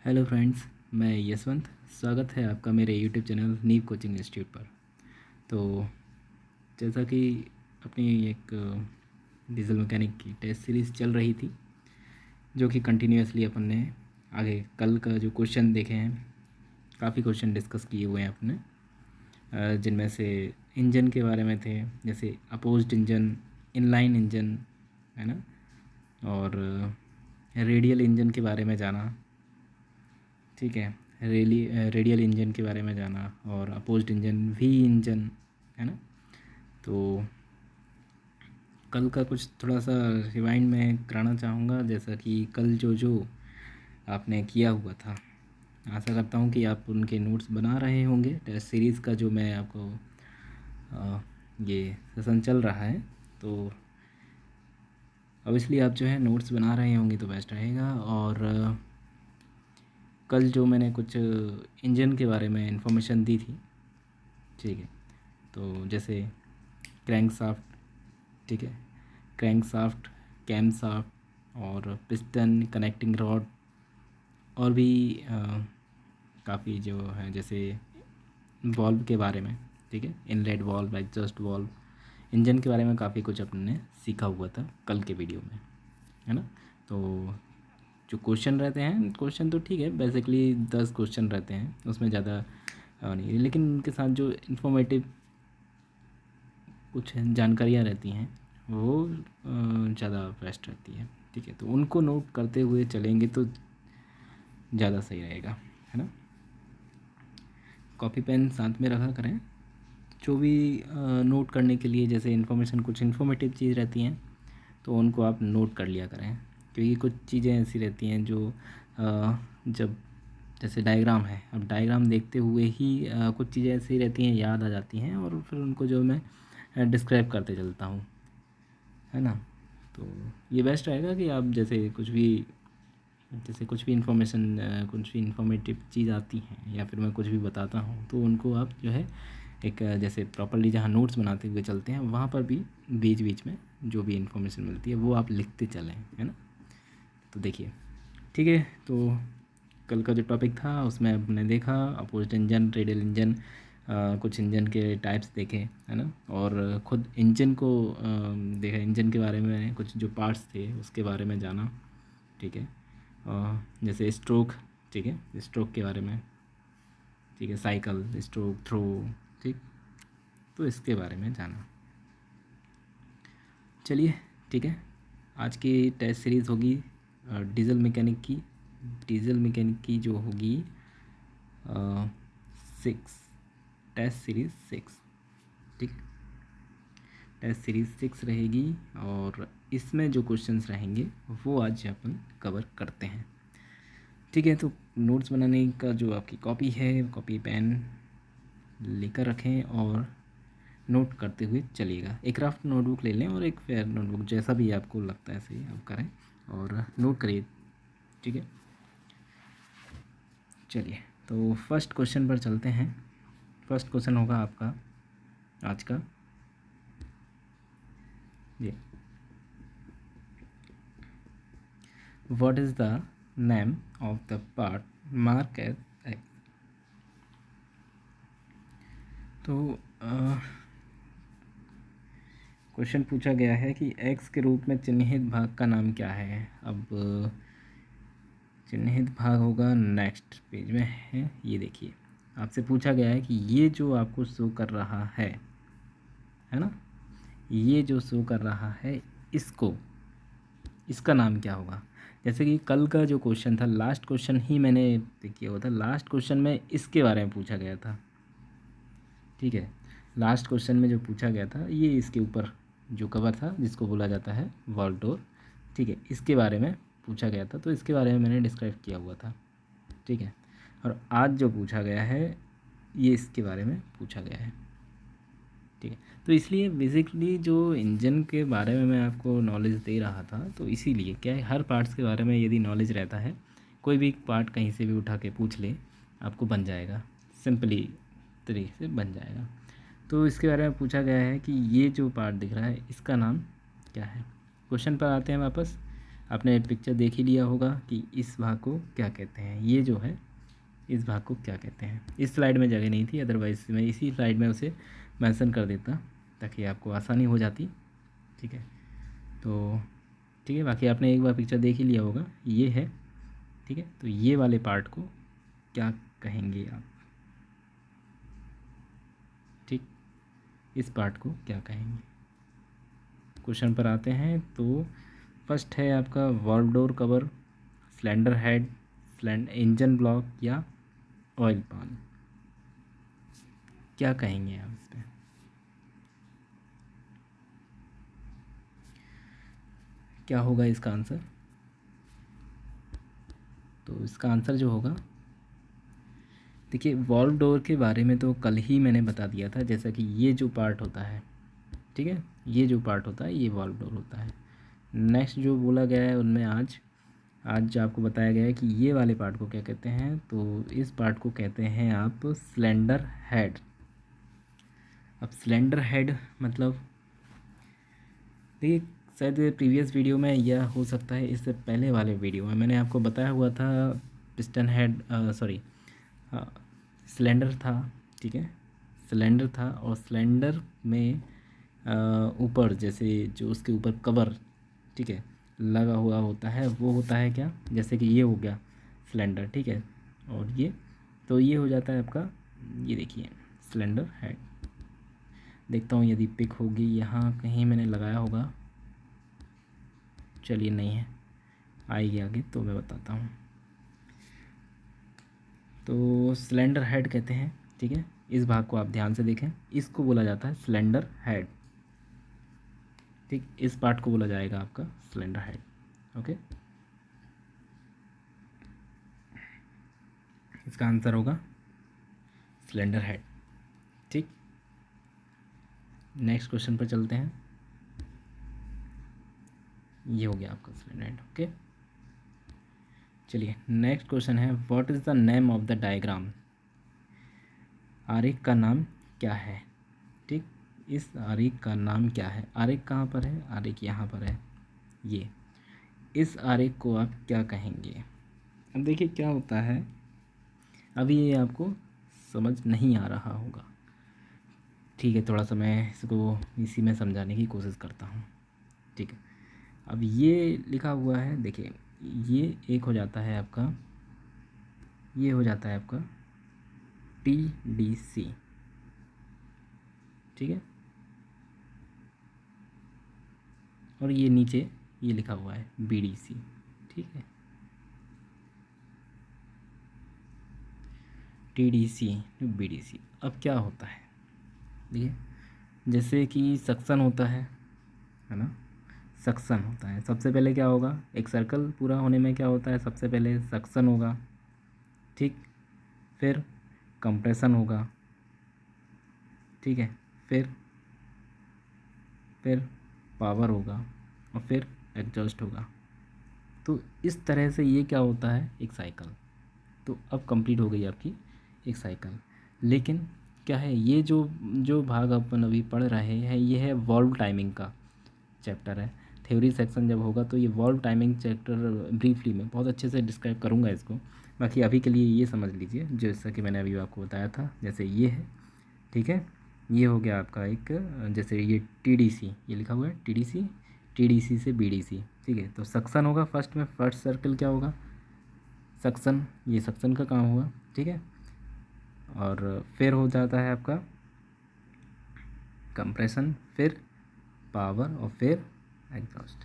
Hello friends, मैं यशवंत। स्वागत है आपका मेरे यूट्यूब चैनल नीव कोचिंग इंस्टीट्यूट पर। तो जैसा कि अपनी एक डीजल मैकेनिक की टेस्ट सीरीज़ चल रही थी, जो कि कंटिन्यूसली अपन ने आगे कल का जो क्वेश्चन देखे हैं, काफ़ी क्वेश्चन डिस्कस किए हुए हैं अपने, जिनमें से इंजन के बारे में थे, जैसे अपोज्ड इंजन, इनलाइन इंजन, है ना, और रेडियल इंजन के बारे में जाना। ठीक है, रेडियल इंजन के बारे में जाना और अपोज्ड इंजन, वी इंजन, है ना। तो कल का कुछ थोड़ा सा रिवाइंड में कराना चाहूँगा, जैसा कि कल जो जो आपने किया हुआ था। आशा करता हूँ कि आप उनके नोट्स बना रहे होंगे। टेस्ट सीरीज़ का जो मैं आपको ये सेशन चल रहा है, तो ऑब्वियसली आप जो है नोट्स बना रहे होंगे तो बेस्ट रहेगा। और कल जो मैंने कुछ इंजन के बारे में इंफॉर्मेशन दी थी, ठीक है, तो जैसे क्रैंकशाफ्ट, ठीक है, क्रैंकशाफ्ट, कैमशाफ्ट और पिस्टन, कनेक्टिंग रॉड, और भी काफ़ी जो है, जैसे वॉल्व के बारे में, ठीक है, inlet valve, exhaust valve, engine के बारे में काफ़ी कुछ अपने सीखा हुआ था कल के वीडियो में, है ना। तो जो क्वेश्चन रहते हैं, क्वेश्चन तो ठीक है, बेसिकली 10 क्वेश्चन रहते हैं, उसमें ज़्यादा नहीं, लेकिन उनके साथ जो इन्फॉर्मेटिव कुछ जानकारियाँ रहती हैं वो ज़्यादा बेस्ट रहती है। ठीक है, तो उनको नोट करते हुए चलेंगे तो ज़्यादा सही रहेगा, है ना। कॉपी पेन साथ में रखा करें, जो भी नोट करने के लिए, जैसे इन्फॉर्मेशन, कुछ इन्फॉर्मेटिव चीज़ रहती हैं तो उनको आप नोट कर लिया करें, क्योंकि कुछ चीज़ें ऐसी रहती हैं जो जब, जैसे डायग्राम है, अब डायग्राम देखते हुए ही कुछ चीज़ें ऐसी रहती हैं, याद आ जाती हैं, और फिर उनको जो मैं डिस्क्राइब करते चलता हूँ, है ना। तो ये बेस्ट रहेगा कि आप जैसे कुछ भी इन्फॉर्मेशन, कुछ भी इन्फॉर्मेटिव चीज़ आती हैं, या फिर मैं कुछ भी बताता हूँ, तो उनको आप जो है एक जैसे प्रॉपर्ली जहाँ नोट्स बनाते हुए चलते हैं, वहाँ पर भी बीच बीच में जो भी इन्फॉर्मेशन मिलती है वो आप लिखते चलें, है ना। तो देखिए, ठीक है, तो कल का जो टॉपिक था उसमें हमने देखा अपोज्ड इंजन, रेडियल इंजन, कुछ इंजन के टाइप्स देखे, है ना, और ख़ुद इंजन को देखा, इंजन के बारे में कुछ जो पार्ट्स थे उसके बारे में जाना, ठीक है, जैसे स्ट्रोक, ठीक है, स्ट्रोक के बारे में, ठीक है, साइकिल, स्ट्रोक, थ्रो, ठीक, तो इसके बारे में जाना। चलिए, ठीक है, आज की टेस्ट सीरीज़ होगी डीजल मैकेनिक की, जो होगी 6, टेस्ट सीरीज़ 6, ठीक, टेस्ट सीरीज़ 6 रहेगी, और इसमें जो क्वेश्चंस रहेंगे वो आज अपन कवर करते हैं। ठीक है, तो नोट्स बनाने का जो आपकी कॉपी है, कॉपी पेन लेकर रखें और नोट करते हुए चलिएगा। एक रफ नोटबुक ले लें और एक फेयर नोटबुक, जैसा भी आपको लगता है ऐसे आप करें और नोट करिए, ठीक है। चलिए, तो फर्स्ट क्वेश्चन पर चलते हैं। फर्स्ट क्वेश्चन होगा आपका आज का ये, what is the name of the part mark as X. तो क्वेश्चन पूछा गया है कि एक्स के रूप में चिन्हित भाग का नाम क्या है। अब चिन्हित भाग होगा, नेक्स्ट पेज में है, ये देखिए, आपसे पूछा गया है कि ये जो आपको शो कर रहा है ना, ये जो शो कर रहा है, इसका नाम क्या होगा। जैसे कि कल का जो क्वेश्चन था, लास्ट क्वेश्चन ही मैंने किया हुआ था, लास्ट क्वेश्चन में इसके बारे में पूछा गया था, ठीक है। लास्ट क्वेश्चन में जो पूछा गया था, ये इसके ऊपर जो कवर था जिसको बोला जाता है वॉल डोर, ठीक है, इसके बारे में पूछा गया था, तो इसके बारे में मैंने डिस्क्राइब किया हुआ था, ठीक है। और आज जो पूछा गया है ये इसके बारे में पूछा गया है, ठीक है। तो इसलिए बेसिकली जो इंजन के बारे में मैं आपको नॉलेज दे रहा था, तो इसीलिए क्या है, हर पार्ट्स के बारे में यदि नॉलेज रहता है, कोई भी पार्ट कहीं से भी उठा के पूछ ले, आपको बन जाएगा, सिंपली तरीके से बन जाएगा। तो इसके बारे में पूछा गया है कि ये जो पार्ट दिख रहा है इसका नाम क्या है। क्वेश्चन पर आते हैं वापस। आपने पिक्चर देख ही लिया होगा कि इस भाग को क्या कहते हैं। ये जो है इस भाग को क्या कहते हैं। इस स्लाइड में जगह नहीं थी, अदरवाइज़ मैं इसी स्लाइड में उसे मेंशन कर देता ताकि आपको आसानी हो जाती। ठीक है, तो ठीक है, बाकी आपने एक बार पिक्चर देख ही लिया होगा, ये है। ठीक है, तो ये वाले पार्ट को क्या कहेंगे आप? ठीक, इस पार्ट को क्या कहेंगे? क्वेश्चन पर आते हैं। तो फर्स्ट है आपका valve door cover, cylinder head, engine block या ऑयल पान। क्या कहेंगे आप इस पे? क्या होगा इसका आंसर? तो इसका आंसर जो होगा, देखिए वाल्व डोर के बारे में तो कल ही मैंने बता दिया था, जैसा कि ये जो पार्ट होता है, ठीक है, ये जो पार्ट होता है ये वाल्व डोर होता है। नेक्स्ट जो बोला गया है उनमें आज आपको बताया गया है कि ये वाले पार्ट को क्या कहते हैं। तो इस पार्ट को कहते हैं आप सिलेंडर हेड। अब सिलेंडर हेड मतलब, देखिए शायद प्रीवियस वीडियो में या हो सकता है इससे पहले वाले वीडियो में मैंने आपको बताया हुआ था पिस्टन हेड, सॉरी सिलेंडर था। ठीक है, सिलेंडर था और सिलेंडर में ऊपर जैसे जो उसके ऊपर कवर, ठीक है, लगा हुआ होता है, वो होता है क्या, जैसे कि ये हो गया सिलेंडर। ठीक है, और ये तो ये हो जाता है आपका, ये देखिए सिलेंडर हेड। देखता हूँ यदि पिक होगी, यहाँ कहीं मैंने लगाया होगा, चलिए नहीं है, आएगी आगे तो मैं बताता हूँ। तो सिलेंडर हेड कहते हैं। ठीक है, इस भाग को आप ध्यान से देखें, इसको बोला जाता है सिलेंडर हेड। ठीक, इस पार्ट को बोला जाएगा आपका सिलेंडर हेड। ओके, इसका आंसर होगा सिलेंडर हेड। ठीक, नेक्स्ट क्वेश्चन पर चलते हैं। ये हो गया आपका सिलेंडर हेड। ओके, चलिए नेक्स्ट क्वेश्चन है, what is the name of the diagram. आरेख का नाम क्या है? ठीक, इस आरेख का नाम क्या है? आरेख कहाँ पर है? आरेख यहाँ पर है। ये इस आरेख को आप क्या कहेंगे? अब देखिए क्या होता है, अभी ये आपको समझ नहीं आ रहा होगा। ठीक है, थोड़ा सा मैं इसको इसी में समझाने की कोशिश करता हूँ। ठीक है, अब ये लिखा हुआ है, देखिए ये एक हो जाता है आपका, ये हो जाता है आपका TDC। ठीक है, और ये नीचे ये लिखा हुआ है BDC। ठीक है, TDC BDC। अब क्या होता है, देखिए जैसे कि सक्शन होता है ना, सक्शन होता है, सबसे पहले क्या होगा, एक सर्कल पूरा होने में क्या होता है, सबसे पहले सक्शन होगा। ठीक, फिर कंप्रेशन होगा। ठीक है, फिर पावर होगा और फिर एग्जॉस्ट होगा। तो इस तरह से ये क्या होता है, एक साइकिल। तो अब कंप्लीट हो गई आपकी एक साइकिल। लेकिन क्या है, ये जो जो भाग अपन अभी पढ़ रहे हैं ये है वॉल्व टाइमिंग का चैप्टर है। थ्योरी सेक्शन जब होगा तो ये वॉल्व टाइमिंग चैप्टर ब्रीफली मैं बहुत अच्छे से डिस्क्राइब करूँगा इसको। बाकी अभी के लिए ये समझ लीजिए जैसा कि मैंने अभी आपको बताया था, जैसे ये है। ठीक है, ये हो गया आपका एक, जैसे ये TDC ये लिखा हुआ है TDC, TDC से BDC। ठीक है, तो सक्शन होगा फर्स्ट में, फर्स्ट सर्कल क्या होगा, सक्शन, ये सक्शन का काम हुआ। ठीक है, और फिर हो जाता है आपका कंप्रेशन, फिर पावर और फिर एग्जॉस्ट।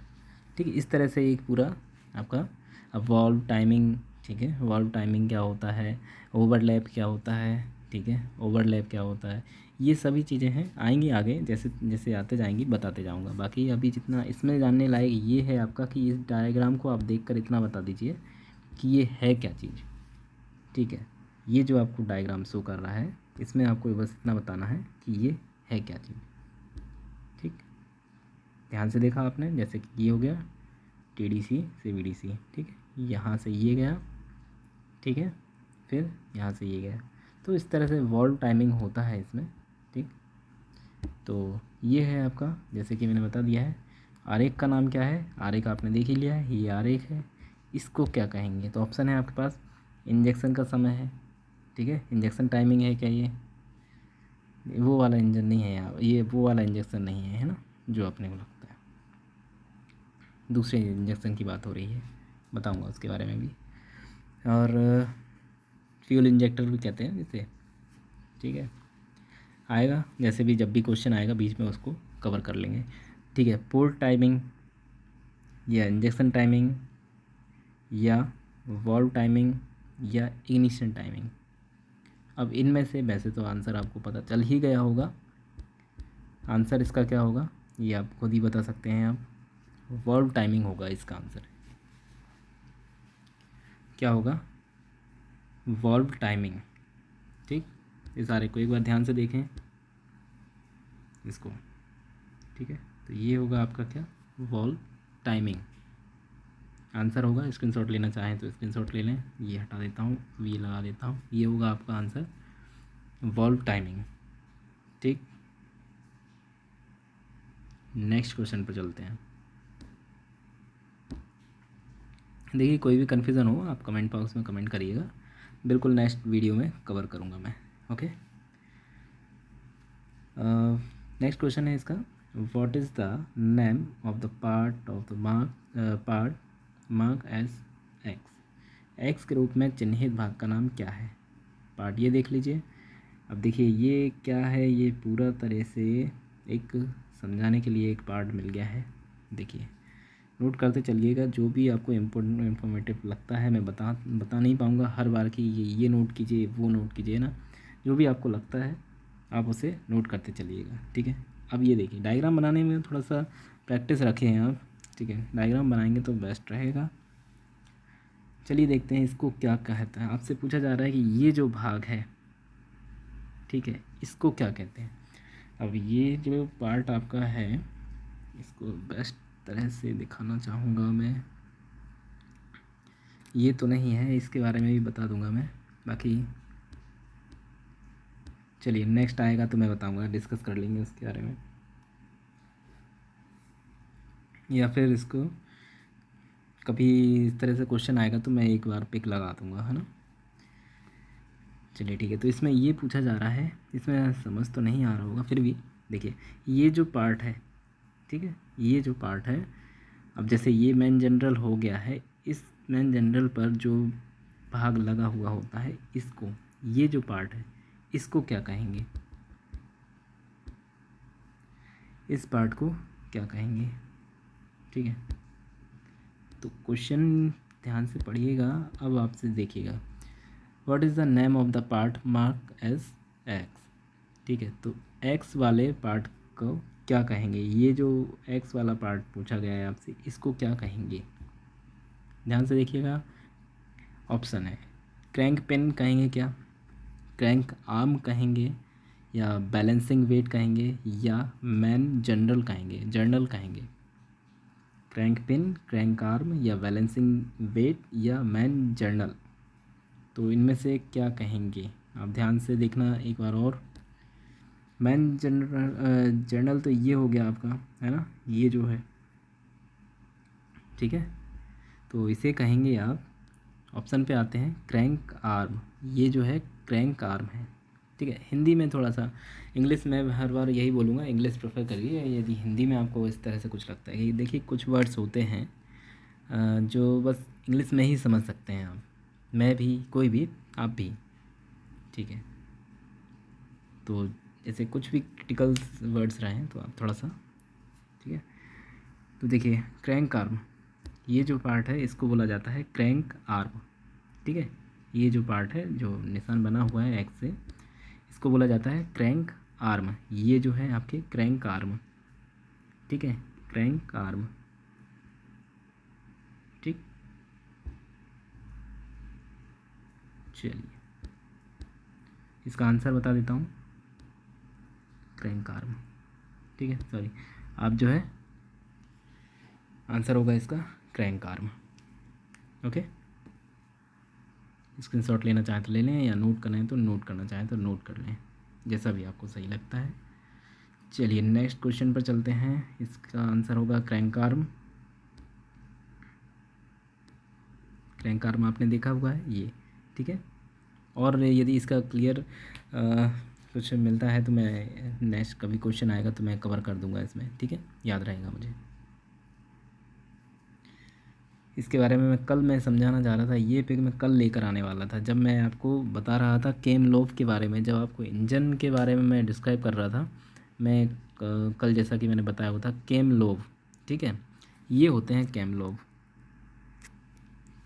ठीक है, इस तरह से एक पूरा आपका, अब वॉल्व टाइमिंग। ठीक है, वॉल्व टाइमिंग क्या होता है, ओवरलैप क्या होता है, ठीक है, ओवरलैप क्या होता है, ये सभी चीज़ें हैं, आएंगी आगे, जैसे जैसे आते जाएंगी बताते जाऊंगा। बाकी अभी जितना इसमें जानने लायक ये है आपका कि इस डायग्राम को आप देखकर इतना बता दीजिए कि ये है क्या चीज़। ठीक है, ये जो आपको डायग्राम शो कर रहा है इसमें आपको बस इतना बताना है कि ये है क्या चीज़। ठीक, ध्यान से देखा आपने, जैसे कि ये हो गया TDC से BDC। ठीक है, यहाँ से ये गया, ठीक है, फिर यहाँ से ये गया। तो इस तरह से वॉल्व टाइमिंग होता है इसमें। ठीक, तो ये है आपका, जैसे कि मैंने बता दिया है। आरेख का नाम क्या है, आरेख आपने देख ही लिया है, ये आरेख है, इसको क्या कहेंगे? तो ऑप्शन है आपके पास इंजेक्शन का समय है, ठीक है, इंजेक्शन टाइमिंग है क्या ये? वो वाला इंजन नहीं है यार, ये वो वाला इंजेक्शन नहीं है ना जो अपने को लगता है, दूसरे इंजेक्शन की बात हो रही है, बताऊंगा उसके बारे में भी। और फ्यूल इंजेक्टर भी कहते हैं इसे, ठीक है, आएगा जैसे भी, जब भी क्वेश्चन आएगा बीच में उसको कवर कर लेंगे, ठीक है। पोर्ट टाइमिंग या इंजेक्शन टाइमिंग या वॉल्व टाइमिंग या इग्निशन टाइमिंग। अब इनमें से वैसे तो आंसर आपको पता चल ही गया होगा, आंसर इसका क्या होगा ये आप खुद ही बता सकते हैं आप, वॉल्व टाइमिंग होगा इसका आंसर। क्या होगा? वॉल्व टाइमिंग, ठीक। इस सारे को एक बार ध्यान से देखें इसको, ठीक है। तो ये होगा आपका क्या, वॉल्व टाइमिंग आंसर होगा। स्क्रीनशॉट लेना चाहें तो स्क्रीनशॉट ले लें, ये हटा देता हूँ, ये लगा देता हूँ, ये होगा आपका आंसर वॉल्व टाइमिंग, ठीक। नेक्स्ट क्वेश्चन पर चलते हैं। देखिए कोई भी कन्फ्यूज़न हो आप कमेंट बॉक्स में कमेंट करिएगा, बिल्कुल नेक्स्ट वीडियो में कवर करूँगा मैं, ओके। नेक्स्ट क्वेश्चन है इसका, what is the name of the part of the mark as X. X के रूप में चिन्हित भाग का नाम क्या है? पार्ट ये देख लीजिए। अब देखिए ये क्या है, ये पूरा तरह से एक समझाने के लिए एक पार्ट मिल गया है। देखिए नोट करते चलिएगा, जो भी आपको इम्पोर्टेंट इन्फॉर्मेटिव लगता है मैं बता नहीं पाऊँगा हर बार कि ये नोट कीजिए वो नोट कीजिए ना, जो भी आपको लगता है आप उसे नोट करते चलिएगा, ठीक है। अब ये देखिए डायग्राम बनाने में थोड़ा सा प्रैक्टिस रखें हैं आप, ठीक है, डायग्राम बनाएंगे तो बेस्ट रहेगा। चलिए देखते हैं इसको क्या कहता है। आपसे पूछा जा रहा है कि ये जो भाग है, ठीक है, इसको क्या कहते हैं। अब ये जो पार्ट आपका है इसको बेस्ट तरह से दिखाना चाहूँगा मैं, ये तो नहीं है, इसके बारे में भी बता दूंगा मैं, बाकी चलिए नेक्स्ट आएगा तो मैं बताऊंगा, डिस्कस कर लेंगे उसके बारे में, या फिर इसको कभी इस तरह से क्वेश्चन आएगा तो मैं एक बार पिक लगा दूंगा, है ना। चलिए ठीक है, तो इसमें ये पूछा जा रहा है, इसमें समझ तो नहीं आ रहा होगा, फिर भी देखिए ये जो पार्ट है, ठीक है, ये जो पार्ट है, अब जैसे ये मेन जनरल हो गया है, इस मेन जनरल पर जो भाग लगा हुआ होता है इसको, ये जो पार्ट है इसको क्या कहेंगे, इस पार्ट को क्या कहेंगे, ठीक है। तो क्वेश्चन ध्यान से पढ़िएगा। अब आपसे देखिएगा, what is the name of the part mark as X, ठीक है। तो एक्स वाले पार्ट को क्या कहेंगे, ये जो एक्स वाला पार्ट पूछा गया है आपसे, इसको क्या कहेंगे, ध्यान से देखिएगा। ऑप्शन है क्रैंक पिन कहेंगे क्या, क्रैंक आर्म कहेंगे, या बैलेंसिंग वेट कहेंगे, या मैन जनरल कहेंगे, जर्नल कहेंगे। क्रैंक पिन, क्रैंक आर्म, या बैलेंसिंग वेट, या मैन जर्नल, तो इनमें से क्या कहेंगे आप ध्यान से देखना एक बार और। मैन जर्नल तो ये हो गया आपका, है ना, ये जो है, ठीक है, तो इसे कहेंगे आप, ऑप्शन पे आते हैं क्रैंक आर्म, ये जो है क्रैंक आर्म है, ठीक है। हिंदी में थोड़ा सा, इंग्लिश में हर बार यही बोलूँगा, इंग्लिश प्रेफर करिए यदि हिंदी में आपको इस तरह से कुछ लगता है कि देखिए कुछ वर्ड्स होते हैं जो बस इंग्लिश में ही समझ सकते हैं आप, मैं भी, कोई भी, आप भी, ठीक है। तो ऐसे कुछ भी क्रिटिकल वर्ड्स रहें तो आप थोड़ा सा, ठीक है। तो देखिए क्रैंक आर्म, ये जो पार्ट है इसको बोला जाता है क्रैंक आर्म, ठीक है। ये जो पार्ट है जो निशान बना हुआ है एक्स से, इसको बोला जाता है क्रैंक आर्म, ये जो है आपके क्रैंक आर्म, ठीक है, क्रैंक आर्म, ठीक। चलिए इसका आंसर बता देता हूँ, क्रैंक आर्म, ठीक है, सॉरी, आप जो है आंसर होगा इसका क्रैंक आर्म, ओके। स्क्रीनशॉट लेना चाहें तो ले लें, या नोट करना है तो नोट करना चाहें तो नोट कर लें, जैसा भी आपको सही लगता है, चलिए नेक्स्ट क्वेश्चन पर चलते हैं। इसका आंसर होगा क्रैंक आर्म। क्रैंक आर्म आपने देखा हुआ है ये, ठीक है। और यदि इसका क्लियर कुछ मिलता है तो मैं नेक्स्ट कभी क्वेश्चन आएगा तो मैं कवर कर दूंगा इसमें, ठीक है, याद रहेगा मुझे। इसके बारे में मैं समझाना चाह रहा था, ये पिक मैं कल लेकर आने वाला था जब मैं आपको बता रहा था केमलोव के बारे में, जब आपको इंजन के बारे में मैं डिस्क्राइब कर रहा था। मैं कल जैसा कि मैंने बताया हुआ था केमलोव, ठीक है, ये होते हैं केमलोव,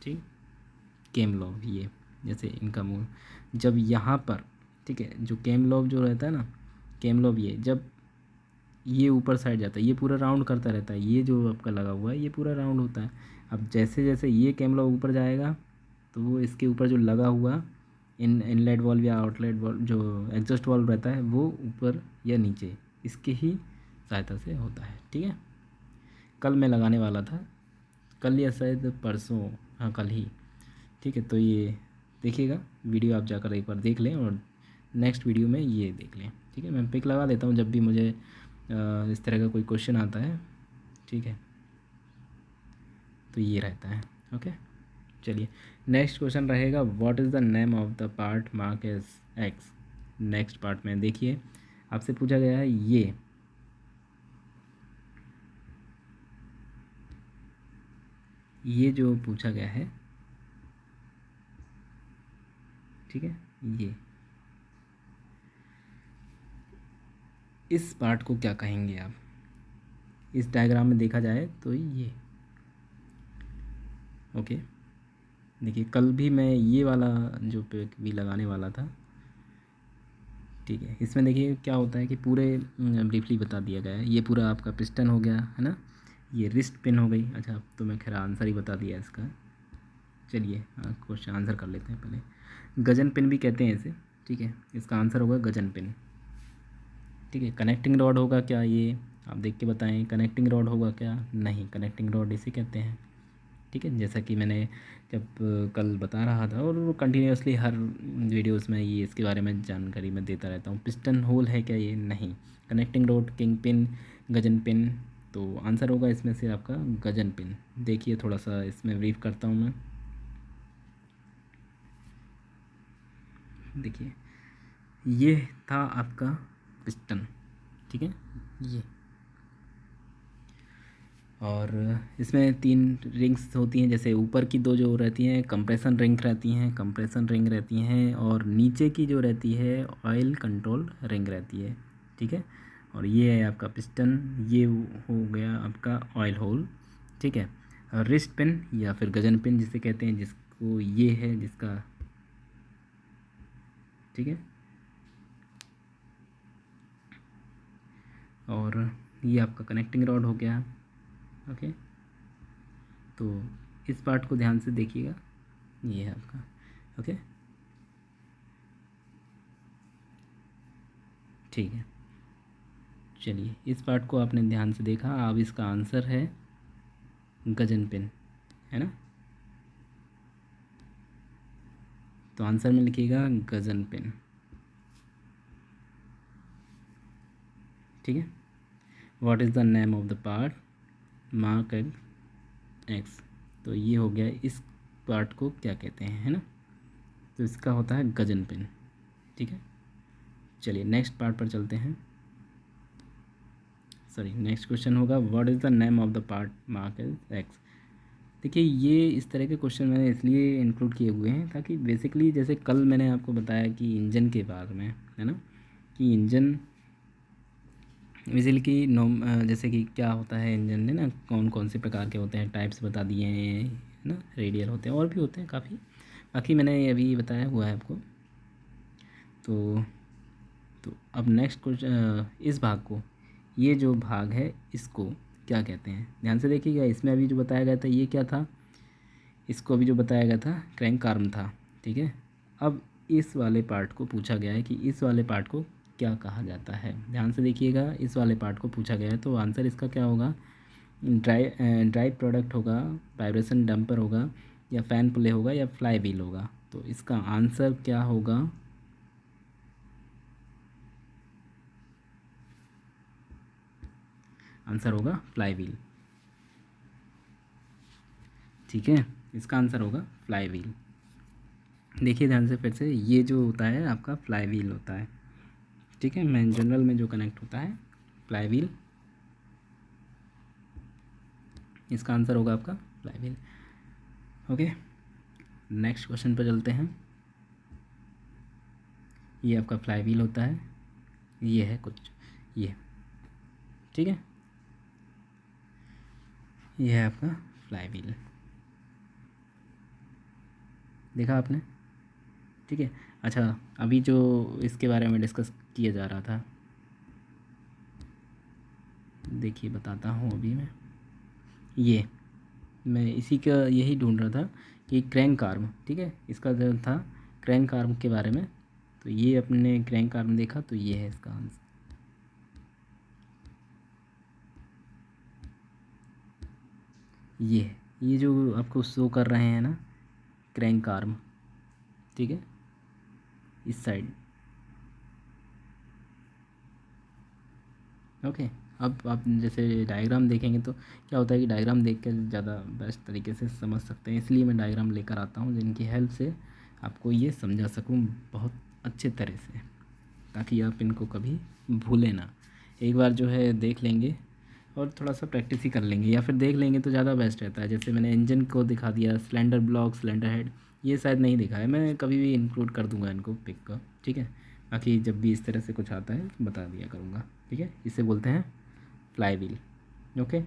ठीक। केमलोव ये जैसे इनका मुँह जब यहाँ पर, ठीक है, जो केमलोव जो रहता है ना, केमलोव ये जब ये ऊपर साइड जाता है ये पूरा राउंड करता रहता है, ये जो आपका लगा हुआ है ये पूरा राउंड होता है। अब जैसे जैसे ये केमलोव ऊपर जाएगा तो वो इसके ऊपर जो लगा हुआ इनलेट वाल्व या आउटलेट वाल्व जो एग्जॉस्ट वाल्व रहता है वो ऊपर या नीचे इसके ही सहायता से होता है, ठीक है। कल मैं लगाने वाला था, कल या शायद परसों, हाँ कल ही, ठीक है। तो ये देखिएगा वीडियो, आप जाकर एक बार देख लें और नेक्स्ट वीडियो में ये देख लें, ठीक है। मैं पिक लगा देता हूँ जब भी मुझे इस तरह का कोई क्वेश्चन आता है, ठीक है। तो ये रहता है, ओके। चलिए नेक्स्ट क्वेश्चन रहेगा what is the name of the part mark as X. Next part में देखिए आपसे पूछा गया है ये जो पूछा गया है, ठीक है, ये इस पार्ट को क्या कहेंगे आप। इस डायग्राम में देखा जाए तो ये, ओके। देखिए कल भी मैं ये वाला जो पिक भी लगाने वाला था, ठीक है। इसमें देखिए क्या होता है कि पूरे ब्रीफली बता दिया गया है। ये पूरा आपका पिस्टन हो गया है ना, ये रिस्ट पिन हो गई। अच्छा अब तो मैं खैर आंसर ही बता दिया इसका। चलिए क्वेश्चन आंसर कर लेते हैं पहले। गजन पिन भी कहते हैं इसे, ठीक है। इसका आंसर होगा गजन पिन, ठीक है। कनेक्टिंग रॉड होगा क्या, ये आप देख के बताएं। कनेक्टिंग रॉड होगा क्या, नहीं, कनेक्टिंग रॉड इसे कहते हैं, ठीक है। जैसा कि मैंने जब कल बता रहा था और वो कंटिन्यूसली हर वीडियोस में ये इसके बारे में जानकारी मैं देता रहता हूँ। पिस्टन होल है क्या, ये नहीं। Connecting rod, king pin, Gajan pin, तो आंसर होगा इसमें से आपका गजन पिन। देखिए थोड़ा सा इसमें ब्रीफ करता हूँ मैं। देखिए ये था आपका पिस्टन, ठीक है, ये। और इसमें 3 रिंग्स होती हैं, जैसे ऊपर की 2 जो रहती हैं कंप्रेशन रिंग रहती हैं, कंप्रेशन रिंग रहती हैं, और नीचे की जो रहती है ऑयल कंट्रोल रिंग रहती है, ठीक है। और ये है आपका पिस्टन, ये हो गया आपका ऑयल होल, ठीक है। और रिस्ट पिन या फिर गजन पिन जिसे कहते हैं, जिसको ये है जिसका, ठीक है। और ये आपका कनेक्टिंग रॉड हो गया, ओके। तो इस पार्ट को ध्यान से देखिएगा, ये है आपका, ओके, ठीक है। चलिए इस पार्ट को आपने ध्यान से देखा, अब इसका आंसर है गजन पिन, है ना। तो आंसर में लिखिएगा गजन पिन, ठीक है। What is the name of the part mark x. तो ये हो गया, इस पार्ट को क्या कहते हैं, है ना। तो इसका होता है गजन पिन, ठीक है। चलिए नेक्स्ट पार्ट पर चलते हैं। सॉरी नेक्स्ट क्वेश्चन होगा what is the name of the part mark x. देखिए ये इस तरह के क्वेश्चन मैंने इसलिए इंक्लूड किए हुए हैं ताकि बेसिकली जैसे कल मैंने आपको बताया कि इंजन के बारे में, है ना, कि इंजन बेसिकली जैसे कि क्या होता है इंजन में ना, कौन कौन से प्रकार के होते हैं, टाइप्स बता दिए हैं, है ना। रेडियल होते हैं और भी होते हैं काफ़ी, बाकी मैंने अभी बताया हुआ है आपको। तो अब नेक्स्ट क्वेश्चन, इस भाग को, ये जो भाग है इसको क्या कहते हैं, ध्यान से देखिएगा। इसमें अभी जो बताया गया था ये क्या था, इसको अभी जो बताया गया था क्रैंक आर्म था, ठीक है। अब इस वाले पार्ट को पूछा गया है कि इस वाले पार्ट को क्या कहा जाता है, ध्यान से देखिएगा। इस वाले पार्ट को पूछा गया है तो आंसर इसका क्या होगा, ड्राइव प्रोडक्ट होगा, वाइब्रेशन डंपर होगा, या फ़ैन प्ले होगा, या फ्लाई व्हील होगा। तो इसका आंसर क्या होगा, आंसर होगा फ्लाई व्हील। ठीक है, इसका आंसर होगा फ्लाई व्हील। देखिए ध्यान से फिर से, ये जो होता है आपका फ्लाई व्हील होता है। ठीक है, मैं जनरल में जो कनेक्ट होता है फ्लाई व्हील, इसका आंसर होगा आपका fly wheel. Okay, next question पर चलते हैं। ये आपका फ्लाई व्हील होता है, ये है कुछ ये। ठीक है, ये है आपका फ्लाई व्हील, देखा आपने। ठीक है, अच्छा अभी जो इसके बारे में डिस्कस किया जा रहा था, देखिए बताता हूँ अभी ये मैं इसी का यही ढूंढ रहा था कि क्रैंक आर्म। ठीक है, इसका जो था क्रैंक आर्म के बारे में, तो ये अपने क्रैंक आर्म देखा, तो ये है इसका आंसर। ये जो आपको शो कर रहे हैं ना क्रैंक आर्म, ठीक है, इस साइड। ओके, अब आप जैसे डायग्राम देखेंगे तो क्या होता है कि डायग्राम देख कर ज़्यादा बेस्ट तरीके से समझ सकते हैं, इसलिए मैं डायग्राम लेकर आता हूँ जिनकी हेल्प से आपको ये समझा सकूँ बहुत अच्छे तरह से, ताकि आप इनको कभी भूलें ना। एक बार जो है देख लेंगे और थोड़ा सा प्रैक्टिस ही कर लेंगे, या फिर देख लेंगे तो ज़्यादा बेस्ट रहता है। जैसे मैंने इंजन को दिखा दिया, सिलेंडर ब्लॉक, सिलेंडर हेड, ये शायद नहीं दिखा है, मैं कभी भी इंक्लूड कर दूंगा इनको पिक का। ठीक है, बाकी जब भी इस तरह से कुछ आता है तो बता दिया करूँगा। ठीक है, इसे बोलते हैं फ्लाई व्हील। ओके,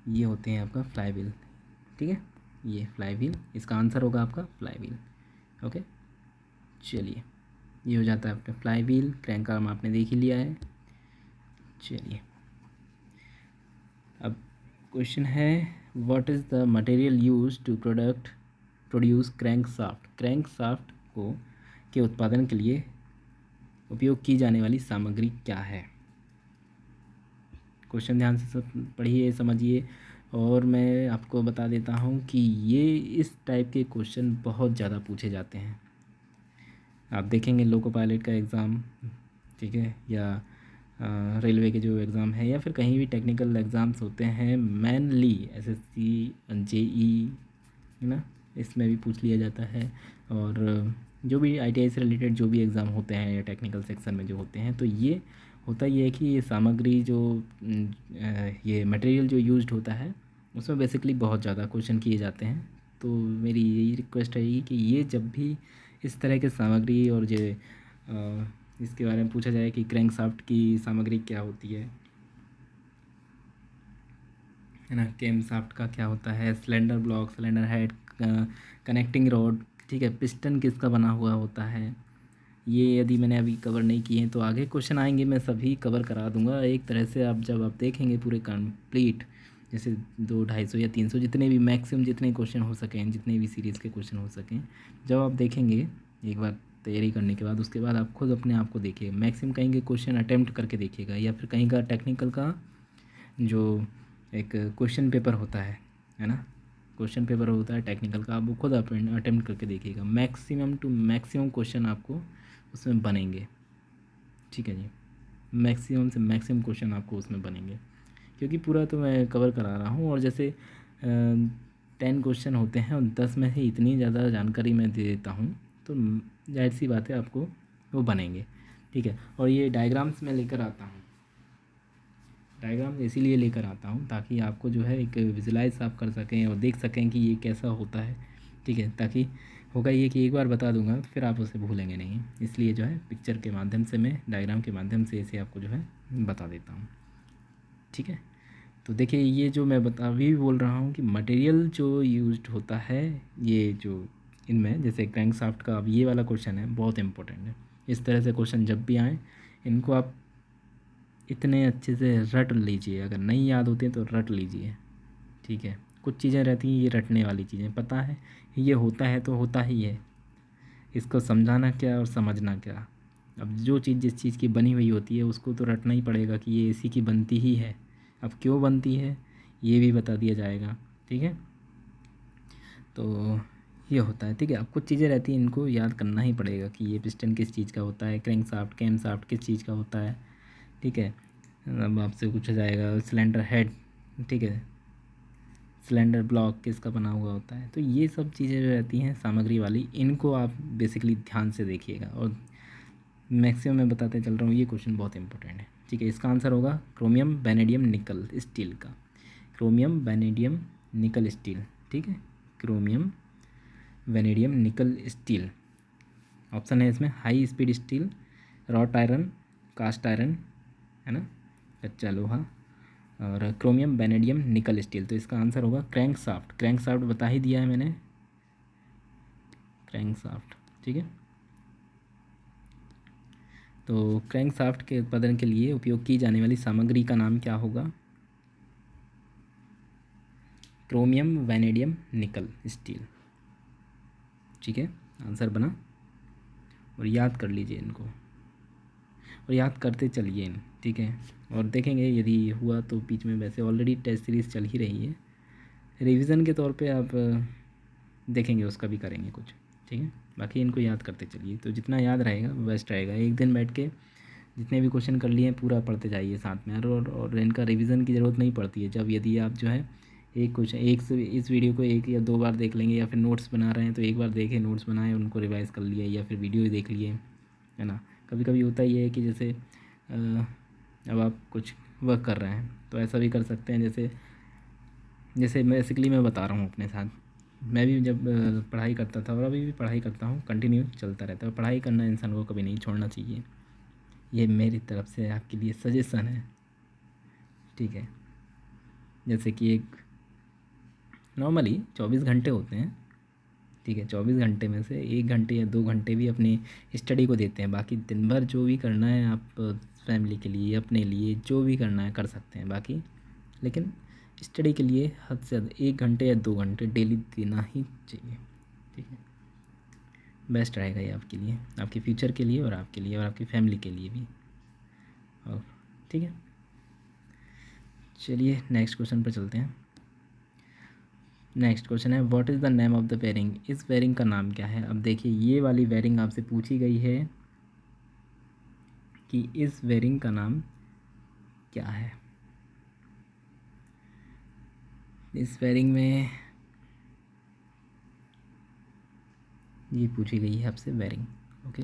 ये होते हैं आपका फ्लाई व्हील। ठीक है, ये फ्लाई व्हील, इसका आंसर होगा आपका फ्लाई व्हील। ओके, चलिए, ये हो जाता है आपका फ्लाई व्हील। क्रैंक आर्म आपने देख ही लिया है। चलिए, अब क्वेश्चन है, what is the material use to produce crank shaft. Crank shaft को के उत्पादन के लिए उपयोग की जाने वाली सामग्री क्या है। क्वेश्चन ध्यान से सब पढ़िए, समझिए, और मैं आपको बता देता हूँ कि ये इस टाइप के क्वेश्चन बहुत ज़्यादा पूछे जाते हैं। आप देखेंगे लोको पायलट का एग्ज़ाम, ठीक है, या रेलवे के जो एग्ज़ाम है, या फिर कहीं भी टेक्निकल एग्ज़ाम्स होते हैं, मेनली एसएससी, जेई, है ना, इसमें भी पूछ लिया जाता है। और जो भी आईटीआई से रिलेटेड जो भी एग्ज़ाम होते हैं या टेक्निकल सेक्शन में जो होते हैं, तो ये होता ये है कि ये सामग्री जो ये मटेरियल जो यूज्ड होता है, उसमें बेसिकली बहुत ज़्यादा क्वेश्चन किए जाते हैं। तो मेरी यही रिक्वेस्ट रहेगी कि ये जब भी इस तरह के सामग्री और जो इसके बारे में पूछा जाए कि क्रैंकशाफ्ट की सामग्री क्या होती है ना, कैमशाफ्ट का क्या होता है, cylinder block, cylinder head, connecting rod, ठीक है, पिस्टन किसका बना हुआ होता है, ये यदि मैंने अभी कवर नहीं किए हैं तो आगे क्वेश्चन आएंगे मैं सभी कवर करा दूंगा एक तरह से। आप जब आप देखेंगे पूरे कंप्लीट, जैसे 200-250 या 300 जितने भी मैक्सिमम जितने क्वेश्चन हो सकें, जितने भी सीरीज़ के क्वेश्चन हो सकें, जब आप देखेंगे एक बार तैयारी करने के बाद, उसके बाद आप खुद अपने आप को देखिए, मैक्सिमम कहीं के क्वेश्चन अटैम्प्ट करके देखिएगा, या फिर कहीं का टेक्निकल का जो एक क्वेश्चन पेपर होता है ना, क्वेश्चन पेपर होता है टेक्निकल का, आप वो खुद अटेम्प्ट करके देखिएगा, मैक्सिमम टू मैक्सिमम क्वेश्चन आपको उसमें बनेंगे। ठीक है जी, मैक्सिमम से मैक्सिमम क्वेश्चन आपको उसमें बनेंगे, क्योंकि पूरा तो मैं कवर करा रहा हूँ। और जैसे 10 क्वेश्चन होते हैं और 10 में से इतनी ज़्यादा जानकारी मैं दे देता हूँ, तो जाहिर सी बात है आपको वो बनेंगे। ठीक है, और ये डायग्राम्स मैं लेकर आता हूँ, डायग्राम इसीलिए लेकर आता हूँ ताकि आपको जो है एक विजुलाइज आप कर सकें और देख सकें कि ये कैसा होता है। ठीक है, ताकि होगा ये कि एक बार बता दूंगा फिर आप उसे भूलेंगे नहीं, इसलिए जो है पिक्चर के माध्यम से, मैं डायग्राम के माध्यम से इसे आपको जो है बता देता हूँ। ठीक है, तो देखिए ये जो मैं अभी भी बोल रहा हूँ कि मटेरियल जो यूज्ड होता है, ये जो इनमें जैसे क्रैंकशाफ्ट का, अब ये वाला क्वेश्चन है बहुत इंपॉर्टेंट है। इस तरह से क्वेश्चन जब भी आए, इनको आप इतने अच्छे से रट लीजिए, अगर नहीं याद होते तो रट लीजिए। ठीक है, कुछ चीज़ें रहती हैं ये रटने वाली चीज़ें, पता है ये होता है तो होता ही है, इसको समझाना क्या और समझना क्या। अब जो चीज़ जिस चीज़ की बनी हुई होती है उसको तो रटना ही पड़ेगा कि ये इसी की बनती ही है। अब क्यों बनती है ये भी बता दिया जाएगा। ठीक है, तो ये होता है। ठीक है, अब कुछ चीज़ें रहती हैं इनको याद करना ही पड़ेगा कि ये पिस्टन किस चीज़ का होता है, क्रैंकशाफ्ट, कैमशाफ्ट किस चीज़ का होता है। ठीक है। अब आपसे पूछा जाएगा सिलेंडर हेड, ठीक है, सिलेंडर ब्लॉक किसका बना हुआ होता है। तो ये सब चीज़ें जो रहती हैं सामग्री वाली, इनको आप बेसिकली ध्यान से देखिएगा। और मैक्सिमम मैं बताते चल रहा हूँ, ये क्वेश्चन बहुत इंपॉर्टेंट है, ठीक है। इसका आंसर होगा क्रोमियम वैनेडियम निकल स्टील का, क्रोमियम वैनेडियम निकल स्टील, ठीक है, chromium vanadium nickel steel. Option है इसमें high speed steel, wrought iron, cast iron, है ना, कच्चा लोहा, और क्रोमियम वैनेडियम निकल स्टील। तो इसका आंसर होगा क्रैंक साफ्ट। क्रैंक साफ्ट बता ही दिया है मैंने, क्रैंक साफ्ट, ठीक है। तो क्रैंक साफ्ट के उत्पादन के लिए उपयोग की जाने वाली सामग्री का नाम क्या होगा? क्रोमियम वैनेडियम निकल स्टील, ठीक है, आंसर बना। और याद कर लीजिए इनको, और याद करते चलिए, ठीक है। और देखेंगे यदि हुआ तो बीच में, वैसे ऑलरेडी टेस्ट सीरीज़ चल ही रही है, रिवीजन के तौर पे आप देखेंगे, उसका भी करेंगे कुछ, ठीक है। बाकी इनको याद करते चलिए, तो जितना याद रहेगा बेस्ट रहेगा। एक दिन बैठ के जितने भी क्वेश्चन कर लिए पूरा पढ़ते जाइए साथ में, और इनका रिवीजन की ज़रूरत नहीं पड़ती है। जब यदि आप जो है एक क्वेश्चन एक से इस वीडियो को एक या दो बार देख लेंगे, या फिर नोट्स बना रहे हैं तो एक बार देखें, नोट्स बनाएं, उनको रिवाइज़ कर लिए, या फिर वीडियो देख लिए, है ना। कभी कभी होता ही है कि जैसे अब आप कुछ वर्क कर रहे हैं तो ऐसा भी कर सकते हैं, जैसे जैसे बेसिकली मैं बता रहा हूँ अपने साथ, मैं भी जब पढ़ाई करता था और अभी भी पढ़ाई करता हूँ, कंटिन्यू चलता रहता है। और पढ़ाई करना इंसान को कभी नहीं छोड़ना चाहिए, ये मेरी तरफ से आपके लिए सजेशन है, ठीक है। जैसे कि एक नॉर्मली 24 घंटे होते हैं, ठीक है, 24 घंटे में से 1 घंटे या 2 घंटे भी अपनी स्टडी को देते हैं। बाकी दिन भर जो भी करना है आप फैमिली के लिए, अपने लिए जो भी करना है कर सकते हैं बाकी, लेकिन स्टडी के लिए हद से ज़्यादा 1 घंटे या 2 घंटे डेली देना ही चाहिए, ठीक है। बेस्ट रहेगा ये आपके लिए, आपके फ्यूचर के लिए, और आपके लिए, और आपकी फैमिली के लिए भी। और ठीक है, चलिए नेक्स्ट क्वेश्चन पर चलते हैं। नेक्स्ट क्वेश्चन है what is the name of the bearing. इस बेरिंग का नाम क्या है? अब देखिए ये वाली बेरिंग आपसे पूछी गई है कि इस बेरिंग का नाम क्या है। इस बेरिंग में ये पूछी गई है आपसे बेरिंग, ओके।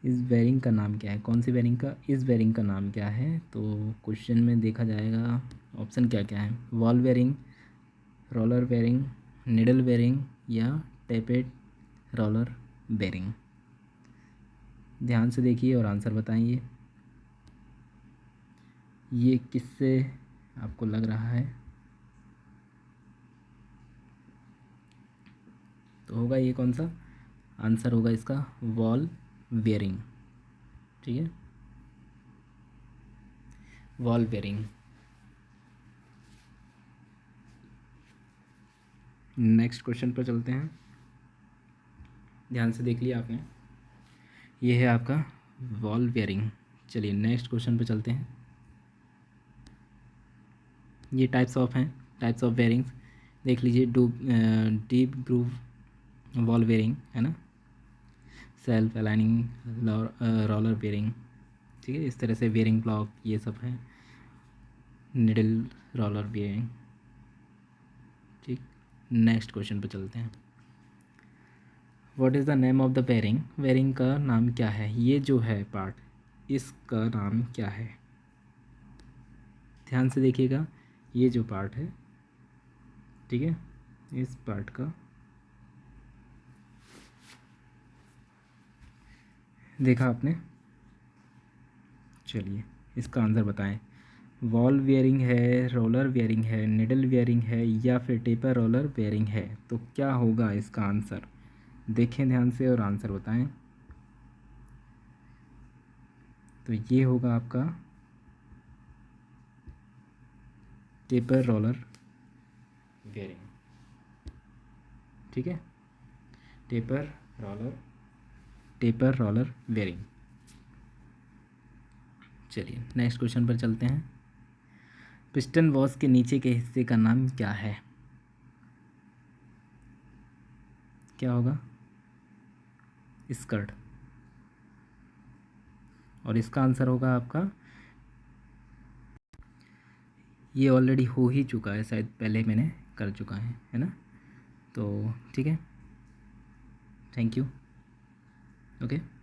इस बेरिंग का नाम क्या है? कौन सी बेरिंग का? इस बेरिंग का नाम क्या है? तो क्वेश्चन में देखा जाएगा ऑप्शन क्या क्या है, ball bearing, roller bearing, needle bearing, या टेपेड रोलर बेरिंग। ध्यान से देखिए और आंसर बताइए, ये किससे आपको लग रहा है? तो होगा ये कौन सा? आंसर होगा इसका बॉल बेरिंग, ठीक है, बॉल बेरिंग। नेक्स्ट क्वेश्चन पर चलते हैं, ध्यान से देख लिया आपने, ये है आपका बॉल बेरिंग। चलिए नेक्स्ट क्वेश्चन पर चलते हैं। ये टाइप्स ऑफ हैं, टाइप्स ऑफ बेरिंग्स देख लीजिए। डीप ग्रूव बॉल बेरिंग, है ना, सेल्फ अलाइनिंग रोलर बेरिंग, ठीक है, इस तरह से बेरिंग ब्लॉक ये सब है, निडल रोलर बेरिंग, ठीक। नेक्स्ट क्वेश्चन पर चलते हैं। What is the name of the bearing. Bearing का नाम क्या है? ये जो है पार्ट, इसका नाम क्या है? ध्यान से देखिएगा, ये जो पार्ट है, ठीक है, इस पार्ट का देखा आपने? चलिए इसका आंसर बताएं। वॉल बेयरिंग है, रोलर बेयरिंग है, निडल बेयरिंग है, या फिर टेपर रोलर बेयरिंग है? तो क्या होगा इसका आंसर? देखें ध्यान से और आंसर बताएं। तो ये होगा आपका टेपर रोलर बेयरिंग, ठीक है, टेपर रोलर बेयरिंग। चलिए नेक्स्ट क्वेश्चन पर चलते हैं। पिस्टन वॉश के नीचे के हिस्से का नाम क्या है? क्या होगा? स्कर्ट। और इसका आंसर होगा आपका, ये ऑलरेडी हो ही चुका है, शायद पहले मैंने कर चुका है ना। तो ठीक है, थैंक यू। ओके।